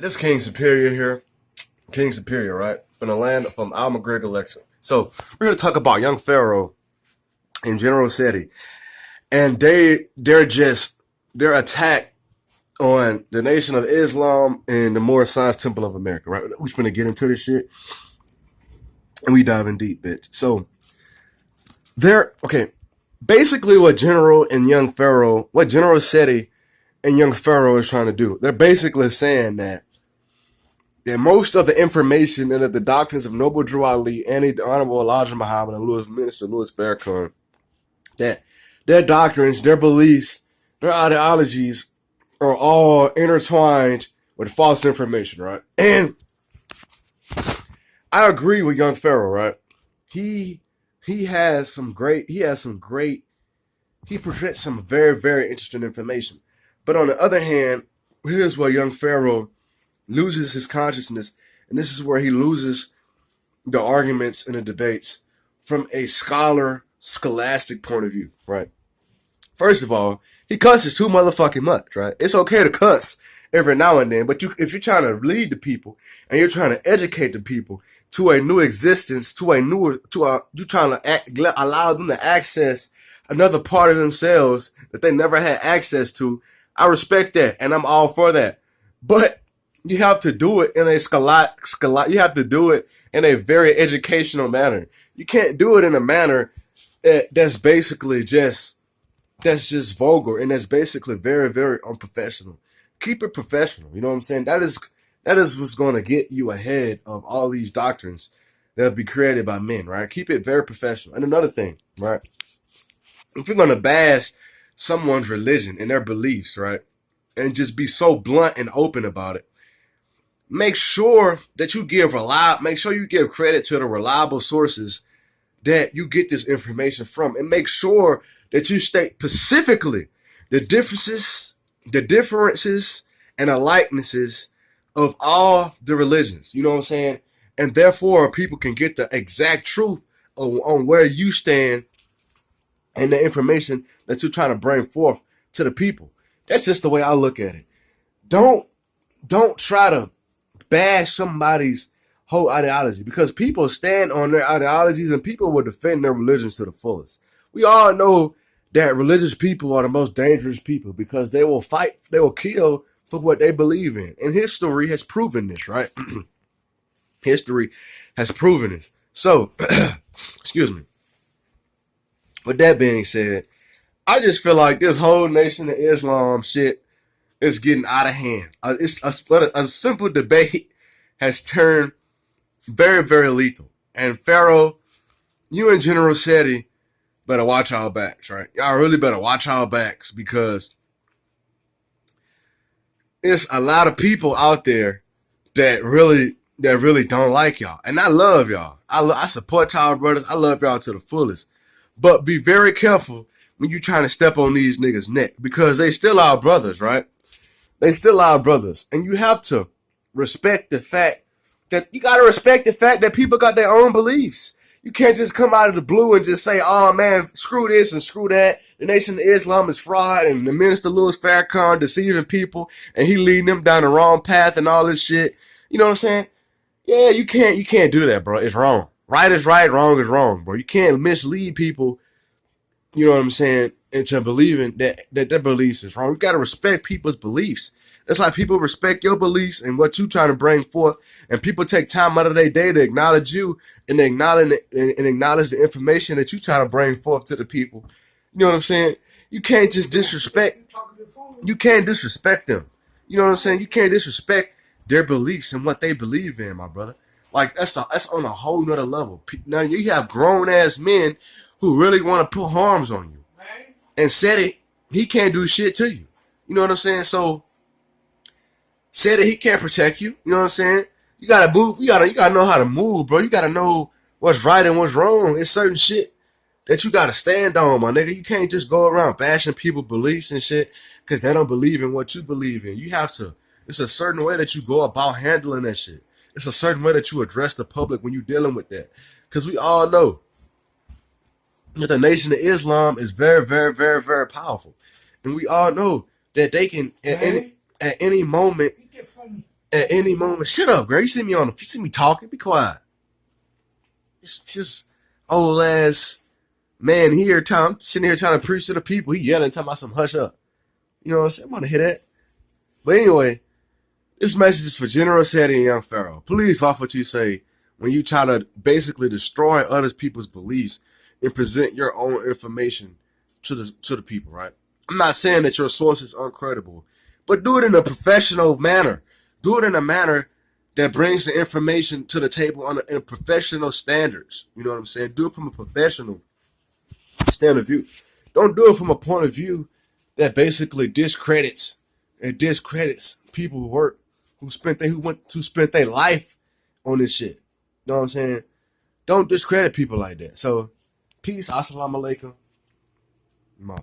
This King Superior here. King Superior, right? From the land from Al McGregor Lexa. So we're gonna talk about young Pharaoh and General Seti. And their attack on the Nation of Islam and the Moorish Science Temple of America, right? We're gonna get into this shit. And we dive in deep, bitch. So basically what General Seti and young Pharaoh is trying to do. They're basically saying that most of the information and the doctrines of Noble Drew Ali and the Honorable Elijah Muhammad and Minister Louis Farrakhan, that their doctrines, their beliefs, their ideologies are all intertwined with false information, right? And I agree with young Pharaoh, right? He presents some very, very interesting information. But on the other hand, here's where young Pharaoh loses his consciousness, and this is where he loses the arguments and the debates from a scholastic point of view, right? First of all, he cusses too motherfucking much, right? It's okay to cuss every now and then, but if you're trying to lead the people and you're trying to educate the people to a new existence, you're trying to allow them to access another part of themselves that they never had access to. I respect that, and I'm all for that. But you have to do it in you have to do it in a very educational manner. You can't do it in a manner that's just vulgar and that's basically very, very unprofessional. Keep it professional. You know what I'm saying? That is what's going to get you ahead of all these doctrines that'll be created by men, right? Keep it very professional. And another thing, right? If you're going to bash someone's religion and their beliefs, right, and just be so blunt and open about it, make sure you give credit to the reliable sources that you get this information from, and make sure that you state specifically the differences and the likenesses of all the religions. You know what I'm saying? And therefore, people can get the exact truth on where you stand and the information that you're trying to bring forth to the people. That's just the way I look at it. Don't try to bash somebody's whole ideology, because people stand on their ideologies and people will defend their religions to the fullest. We all know that religious people are the most dangerous people because they will kill for what they believe in. And history has proven this, right? History has proven this. So, excuse me. With that being said, I just feel like this whole Nation of Islam shit is getting out of hand. A simple debate has turned very, very lethal. And Pharaoh, you and General Seti better watch our backs, right? Y'all really better watch our backs, because it's a lot of people out there that really don't like y'all. And I love y'all. I support y'all brothers. I love y'all to the fullest. But be very careful when you trying to step on these niggas' neck, because they still our brothers, right? They still our brothers. And you have to respect the fact that people got their own beliefs. You can't just come out of the blue and just say, oh man, screw this and screw that. The Nation of Islam is fraud, and the Minister Louis Farrakhan deceiving people and he leading them down the wrong path and all this shit. You know what I'm saying? Yeah, you can't do that, bro. It's wrong. Right is right, wrong is wrong, bro. You can't mislead people, you know what I'm saying, into believing that their beliefs is wrong. You gotta respect people's beliefs. It's like people respect your beliefs and what you trying to bring forth, and people take time out of their day to acknowledge you and acknowledge the information that you trying to bring forth to the people. You know what I'm saying? You can't just disrespect. You can't disrespect them. You know what I'm saying? You can't disrespect their beliefs and what they believe in, my brother. Like that's on a whole nother level. Now you have grown ass men who really want to put harms on you, and Seti, he can't do shit to you. You know what I'm saying? So Seti, he can't protect you. You know what I'm saying? You gotta move. You gotta know how to move, bro. You gotta know what's right and what's wrong. It's certain shit that you gotta stand on, my nigga. You can't just go around bashing people's beliefs and shit because they don't believe in what you believe in. You have to. It's a certain way that you go about handling that shit. It's a certain way that you address the public when you're dealing with that. Because we all know that the Nation of Islam is very, very, very, very powerful. And we all know that they can, at any moment, at any moment. Shut up, girl. You see me talking, be quiet. It's just old ass man here, Tom, sitting here trying to preach to the people. He yelling, talking about some hush up. You know what I'm saying? I want to hear that. But anyway, this message is for General Sadie and Young Pharaoh. Please watch what you say when you try to basically destroy other people's beliefs and present your own information to the people, right? I'm not saying that your source is uncredible, but do it in a professional manner. Do it in a manner that brings the information to the table in professional standards. You know what I'm saying? Do it from a professional standard of view. Don't do it from a point of view that basically discredits people who work, who spent their life on this shit. You know what I'm saying? Don't discredit people like that. So, peace, assalamu alaikum.